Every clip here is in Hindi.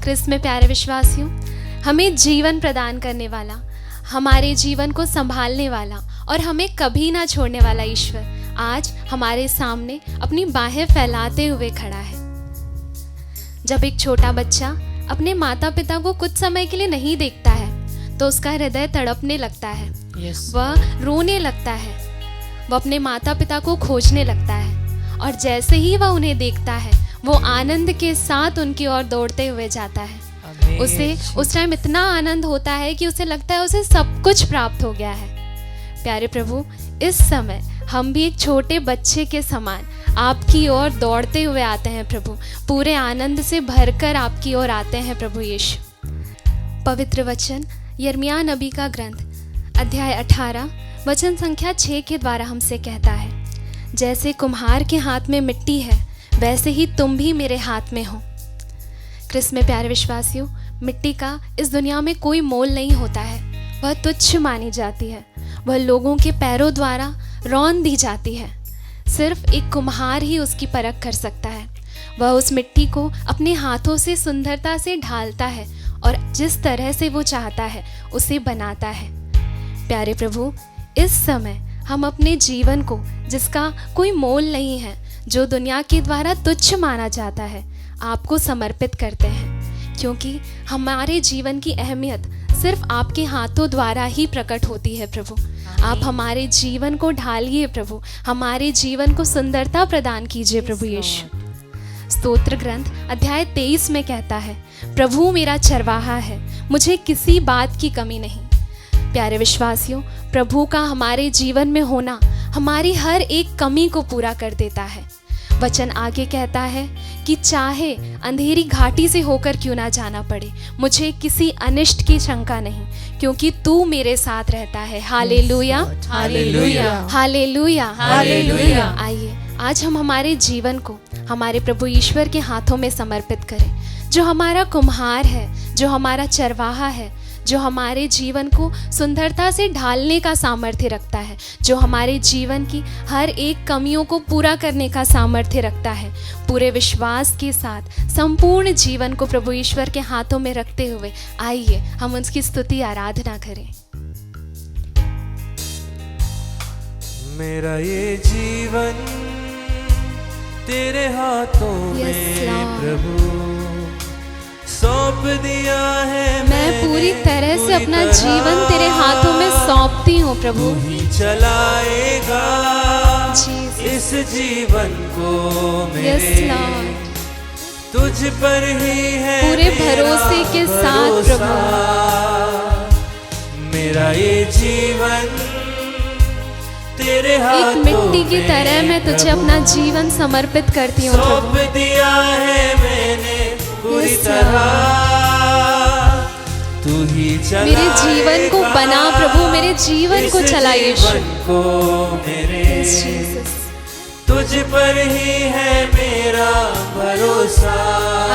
क्रिस्त में प्यारे विश्वासियों, हमें जीवन प्रदान करने वाला, हमारे जीवन को संभालने वाला और हमें कभी ना छोड़ने वाला ईश्वर आज हमारे सामने अपनी बाहें फैलाते हुए खड़ा है। जब एक छोटा बच्चा अपने माता पिता को कुछ समय के लिए नहीं देखता है तो उसका हृदय तड़पने लगता है। वह रोने लगता है, वह अपने माता पिता को खोजने लगता है और जैसे ही वह उन्हें देखता है वो आनंद के साथ उनकी ओर दौड़ते हुए जाता है। उसे उस टाइम इतना आनंद होता है कि उसे लगता है उसे सब कुछ प्राप्त हो गया है। प्यारे प्रभु, इस समय हम भी एक छोटे बच्चे के समान आपकी ओर दौड़ते हुए आते हैं प्रभु, पूरे आनंद से भरकर आपकी ओर आते हैं प्रभु यीशु। पवित्र वचन यिर्मयाह नबी का ग्रंथ अध्याय 18 वचन संख्या 6 के द्वारा हमसे कहता है, जैसे कुम्हार के हाथ में मिट्टी है वैसे ही तुम भी मेरे हाथ में हो। क्रिस्त में प्यारे विश्वासियों, मिट्टी का इस दुनिया में कोई मोल नहीं होता है। वह तुच्छ मानी जाती है, वह लोगों के पैरों द्वारा रौंद दी जाती है। सिर्फ एक कुम्हार ही उसकी परख कर सकता है। वह उस मिट्टी को अपने हाथों से सुंदरता से ढालता है और जिस तरह से वो चाहता है उसे बनाता है। प्यारे प्रभु, इस समय हम अपने जीवन को, जिसका कोई मोल नहीं है, जो दुनिया के द्वारा तुच्छ माना जाता है, आपको समर्पित करते हैं, क्योंकि हमारे जीवन की अहमियत सिर्फ आपके हाथों द्वारा ही प्रकट होती है प्रभु। आप हमारे जीवन को ढालिए प्रभु, हमारे जीवन को सुंदरता प्रदान कीजिए प्रभु यीशु। स्तोत्र ग्रंथ अध्याय 23 में कहता है, प्रभु मेरा चरवाहा है, मुझे किसी बात की कमी नहीं। प्यारे विश्वासियों, प्रभु का हमारे जीवन में होना हमारी हर एक कमी को पूरा कर देता है। वचन आगे कहता है कि चाहे अंधेरी घाटी से होकर क्यों ना जाना पड़े, मुझे किसी अनिष्ट की शंका नहीं, क्योंकि तू मेरे साथ रहता है। Hallelujah, hallelujah, hallelujah, hallelujah. आइए आज हम हमारे जीवन को हमारे प्रभु ईश्वर के हाथों में समर्पित करें, जो हमारा कुम्हार है, जो हमारा चरवाहा है, जो हमारे जीवन को सुंदरता से ढालने का सामर्थ्य रखता है, जो हमारे जीवन की हर एक कमियों को पूरा करने का सामर्थ्य रखता है। पूरे विश्वास के साथ संपूर्ण जीवन को प्रभु ईश्वर के हाथों में रखते हुए आइए हम उसकी स्तुति आराधना करें। मेरा ये जीवन तेरे हाथों में प्रभु सौंप दिया है। मैं पूरी तरह से अपना जीवन तेरे हाथों में सौंपती हूँ प्रभु। तू ही चलाएगा इस जीवन को मेरे, तुझ पर ही है पूरे भरोसे के साथ प्रभु। मेरा ये जीवन तेरे हाथों एक मिट्टी की तरह मैं तुझे अपना जीवन समर्पित करती हूँ प्रभु। सौंप दिया है मैंने पूरी तरह, तू ही चला मेरे जीवन को बना प्रभु, मेरे जीवन को चला यीशु को मेरे, तुझ पर ही है मेरा भरोसा।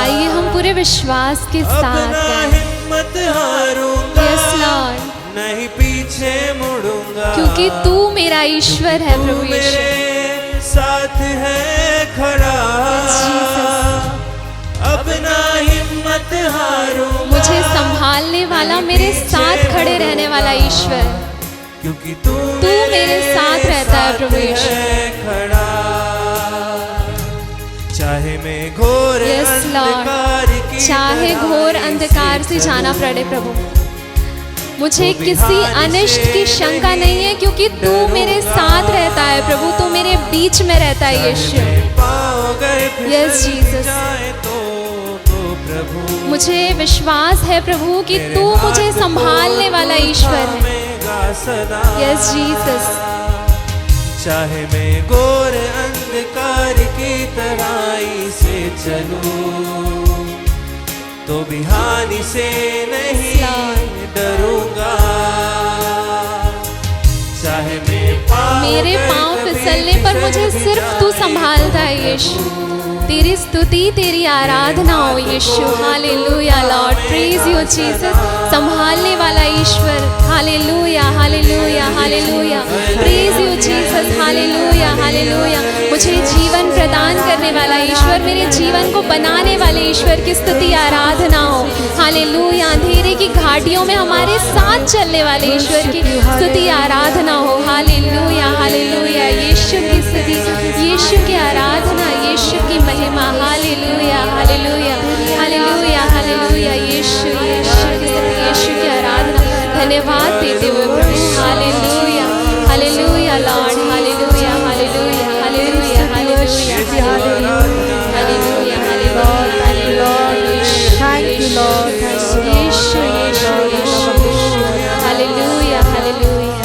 आइए हम पूरे विश्वास के साथ अपना हिम्मत हारूंगा, यस लॉर्ड, नहीं पीछे मुड़ूंगा, क्योंकि तू मेरा ईश्वर है प्रभु यीशु। मेरे साथ है खड़ा, अपना हिम्मत हारूंगा, मुझे संभालने वाला, मेरे साथ खड़े रहने वाला ईश्वर, क्योंकि तू मेरे साथ रहता है प्रभु यीशु। खड़ा, चाहे मैं घोर अंधकार की, चाहे घोर अंधकार से जाना पड़े प्रभु, मुझे किसी अनिष्ट की शंका नहीं है, क्योंकि तू मेरे साथ रहता है प्रभु, तू मेरे बीच में रहता है यीशु। यस जीसस, मुझे विश्वास है प्रभु कि तू मुझे संभालने वाला ईश्वर है। यस जीसस, चाहे मैं घोर अंधकार की तराई से चलूं तो भी हानि से नहीं डरूंगा, चाहे मेरे पाँव फिसलने पर मुझे सिर्फ तू संभालता है यीशु। तेरी स्तुति, तेरी आराधना हो Yeshu. Hallelujah Lord, praise you Jesus. संभालने वाला ईश्वर, hallelujah hallelujah hallelujah, praise you Jesus. Hallelujah hallelujah. मुझे जीवन प्रदान करने वाला ईश्वर, मेरे जीवन को बनाने वाले ईश्वर की स्तुति आराधना हो। हालेलुया। अंधेरे की घाटियों में हमारे साथ चलने वाले ईश्वर की स्तुति आराधना हो। Hallelujah hallelujah. यीशु की स्तुति, यीशु की आराधना, यीशु की महिमा। Hallelujah hallelujah hallelujah hallelujah. Yeshu Yeshu की स्तुति, यीशु की आराधना, धन्यवाद देते हुए प्रभु। Hallelujah hallelujah Lord. Hallelujah hallelujah hallelujah hallelujah hallelujah hallelujah. Thank you, Lord. Yeshu Yeshu Yeshu. Hallelujah hallelujah.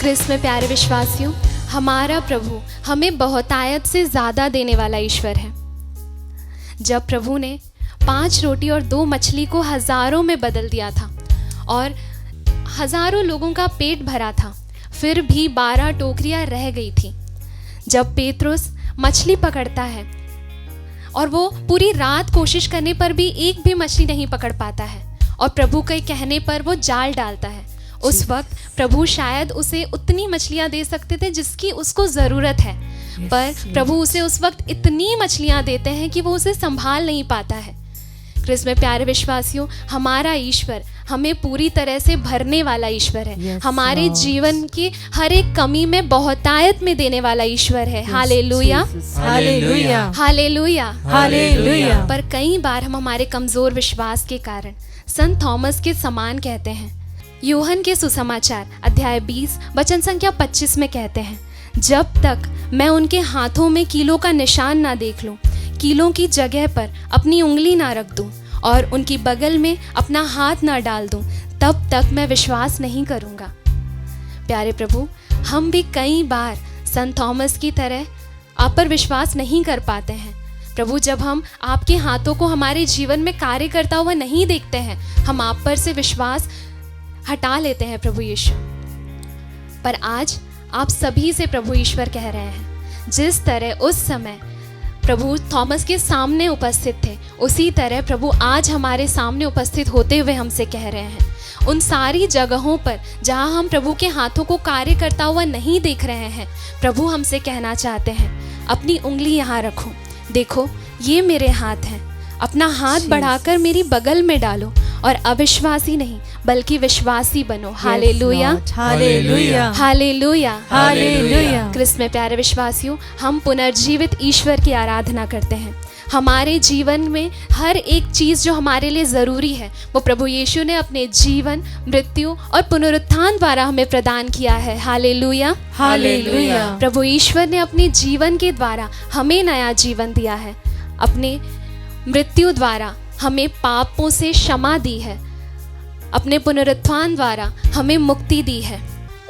Christ में प्यारे विश्वासियों, हमारा प्रभु हमें बहुतायत से ज़्यादा देने वाला ईश्वर है। जब प्रभु ने 5 रोटी और 2 मछली को हज़ारों में बदल दिया था और हज़ारों लोगों का पेट भरा था, फिर भी 12 टोकरियां रह गई थी। जब पेतरुस मछली पकड़ता है और वो पूरी रात कोशिश करने पर भी एक भी मछली नहीं पकड़ पाता है और प्रभु के कहने पर वो जाल डालता है, उस वक्त प्रभु शायद उसे उतनी मछलियां दे सकते थे जिसकी उसको ज़रूरत है, पर प्रभु उसे उस वक्त इतनी मछलियां देते हैं कि वो उसे संभाल नहीं पाता है। क्रिस्त में प्यारे विश्वासियों, हमारा ईश्वर हमें पूरी तरह से भरने वाला ईश्वर है। हमारे जीवन की हर एक कमी में बहुतायत में देने वाला ईश्वर है। Hallelujah hallelujah hallelujah hallelujah. पर कई बार हम हमारे कमज़ोर विश्वास के कारण संत थॉमस के समान कहते हैं। यूहन के सुसमाचार अध्याय 20 वचन संख्या 25 में कहते हैं, जब तक मैं उनके हाथों में कीलों का निशान ना देख लूं, कीलों की जगह पर अपनी उंगली ना रख दूं और उनकी बगल में अपना हाथ ना डाल दूं, तब तक मैं विश्वास नहीं करूंगा। प्यारे प्रभु, हम भी कई बार संत थॉमस की तरह आप पर विश्वास नहीं कर पाते हैं। प्रभु, जब हम आपके हाथों को हमारे जीवन में कार्य करता हुआ नहीं देखते हैं, हम आप पर से विश्वास हटा लेते हैं प्रभु यीशु। पर आज आप सभी से प्रभु ईश्वर कह रहे हैं, जिस तरह उस समय प्रभु थॉमस के सामने उपस्थित थे, उसी तरह प्रभु आज हमारे सामने उपस्थित होते हुए हमसे कह रहे हैं। उन सारी जगहों पर जहां हम प्रभु के हाथों को कार्य करता हुआ नहीं देख रहे हैं, प्रभु हमसे कहना चाहते हैं, अपनी उंगली यहाँ रखो, देखो ये मेरे हाथ हैं, अपना हाथ बढ़ाकर मेरी बगल में डालो और अविश्वासी नहीं बल्कि विश्वासी बनो। Hallelujah hallelujah hallelujah hallelujah. Christ में प्यारे विश्वासियों, हम पुनर्जीवित ईश्वर की आराधना करते हैं। हमारे जीवन में हर एक चीज़ जो हमारे लिए ज़रूरी है, वो प्रभु यीशु ने अपने जीवन, मृत्यु और पुनरुत्थान द्वारा हमें प्रदान किया है। Hallelujah hallelujah. प्रभु ईश्वर ने अपने जीवन के द्वारा हमें नया जीवन दिया है। अपने मृत्यु द्वारा हमें पापों से क्षमा दी है। अपने पुनरुत्थान द्वारा हमें मुक्ति दी है।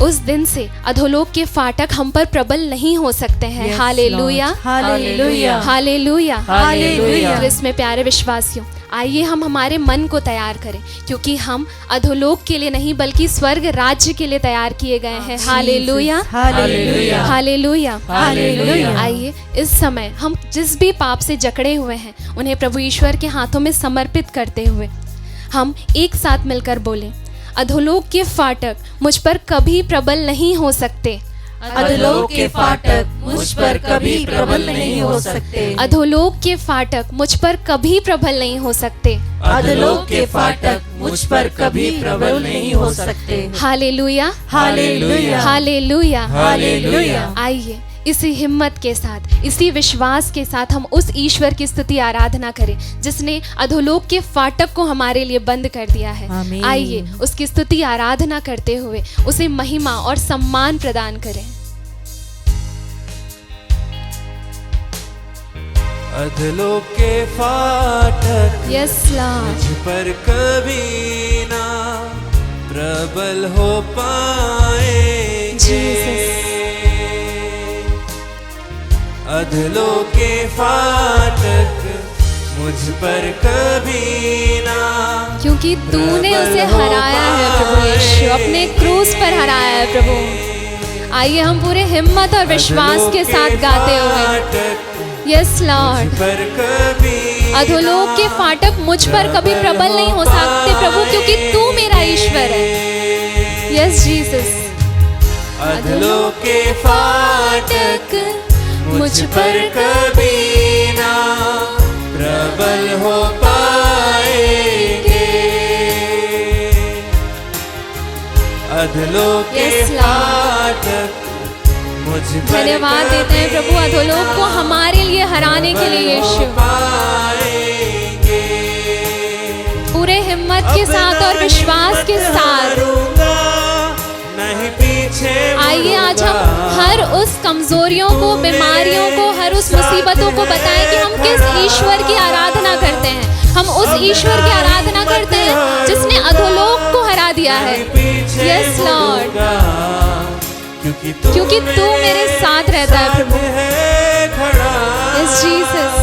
उस दिन से अधोलोक के फाटक हम पर प्रबल नहीं हो सकते हैं। Hallelujah hallelujah hallelujah hallelujah. Christ में प्यारे विश्वासियों, आइए हम हमारे मन को तैयार करें, क्योंकि हम अधोलोक के लिए नहीं बल्कि स्वर्ग राज्य के लिए तैयार किए गए हैं। Hallelujah hallelujah hallelujah hallelujah. आइए इस समय हम जिस भी पाप से जकड़े हुए हैं, उन्हें प्रभु ईश्वर के हाथों में समर्पित करते हुए हम एक साथ मिलकर बोलें, अधोलोक के फाटक मुझ पर कभी प्रबल नहीं हो सकते। अधोलोक के फाटक मुझ पर कभी प्रबल नहीं हो सकते। अधोलोक के फाटक मुझ पर कभी प्रबल नहीं हो सकते। अधोलोक के फाटक मुझ पर कभी प्रबल नहीं हो सकते। Hallelujah hallelujah hallelujah hallelujah. आइए इसी हिम्मत के साथ, इसी विश्वास के साथ हम उस ईश्वर की स्तुति आराधना करें जिसने अधोलोक के फाटक को हमारे लिए बंद कर दिया है। आमीन। आइए उसकी स्तुति आराधना करते हुए उसे महिमा और सम्मान प्रदान करें। अधलोक के फाटक यस लॉर्ड, मुझ पर कभी ना प्रबल हो पाएंगे। अधलोक के फाटक मुझ पर कभी ना, क्योंकि तूने उसे हराया है प्रभु यीशु, अपने क्रूस पर हराया है प्रभु। आइए हम पूरे हिम्मत और विश्वास के साथ गाते हुए, यस लॉर्ड। पर कभी अधोलोक के फाटक मुझ पर कभी प्रबल नहीं हो सकते प्रभु, क्योंकि तू मेरा ईश्वर है। Yes Jesus. अधोलोक के फाटक मुझ पर कभी ना प्रबल हो पाएंगे। अधोलोक के Yes, Lord. फाटक मुझ पर धन्यवाद देते हैं प्रभु अधोलोक को हमारे लिए हराने के लिए यीशु। पाएंगे। पूरे हिम्मत के साथ और विश्वास के साथ नहीं पीछे आइए आज हम हर उस कमजोरियों को, बीमारियों को, हर उस मुसीबतों को बताएं कि हम किस ईश्वर की आराधना करते हैं। हम उस ईश्वर की आराधना करते हैं जिसने अधोलोक को हरा दिया है। यस लॉर्ड, क्योंकि तू मेरे साथ रहता है प्रभु। Yes Jesus.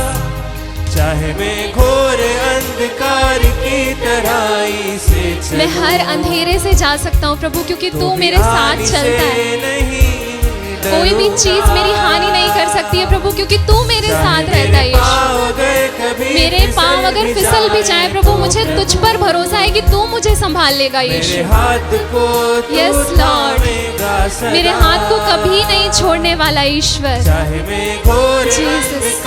चाहे मैं घोर अंधकार की तराई से मैं हर अंधेरे से जा सकता हूँ प्रभु, क्योंकि तू मेरे साथ चलता है। कोई भी चीज मेरी हानि नहीं कर सकती है प्रभु, क्योंकि तू मेरे साथ रहता है यीशु। मेरे पाँव अगर फिसल भी जाए प्रभु, मुझे तुझ पर भरोसा है कि तू मुझे संभाल लेगा यीशु। यस लॉर्ड, मेरे हाथ को कभी नहीं छोड़ने वाला ईश्वर। Jesus,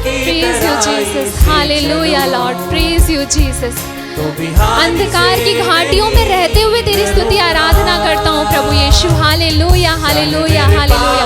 praise you Jesus, hallelujah Lord, praise you Jesus. अंधकार की घाटियों में रहते हुए तेरी स्तुति आराधना करता हूँ प्रभु Yeshu. Hallelujah hallelujah hallelujah.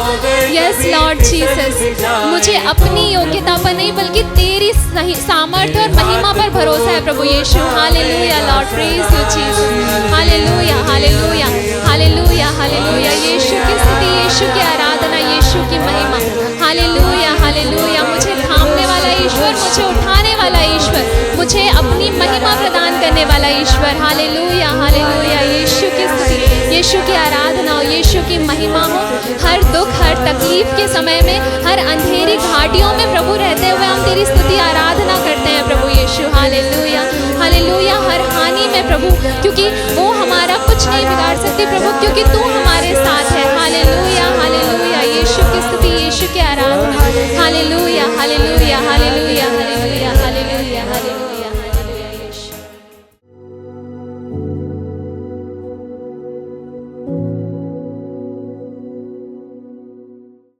Yes Lord Jesus, मुझे अपनी योग्यता पर नहीं बल्कि तेरी सामर्थ्य और महिमा पर भरोसा है प्रभु Yeshu. Hallelujah Lord, praise you Jesus. Hallelujah hallelujah hallelujah hallelujah. Yeshu की स्तुति, यीशु की आराधना, यीशु की महिमा। Hallelujah hallelujah. मुझे थामने वाला ईश्वर, मुझे उठाने वाला ईश्वर, मुझे अपनी महिमा प्रदान करने वाला ईश्वर। Hallelujah hallelujah. यीशु की स्तुति, यीशु की आराधना हो, यीशु की महिमा हो। हर दुख, हर तकलीफ के समय में, हर अंधेरी घाटियों में प्रभु रहते हुए हम तेरी स्तुति आराधना करते हैं प्रभु यीशु। Hallelujah hallelujah. हर हानि में प्रभु, क्योंकि वो हमारा कुछ नहीं बिगाड़ सकती प्रभु, क्योंकि तू हमारे साथ है। Hallelujah hallelujah. यीशु की स्तुति, यीशु की आराधना। Hallelujah hallelujah hallelujah.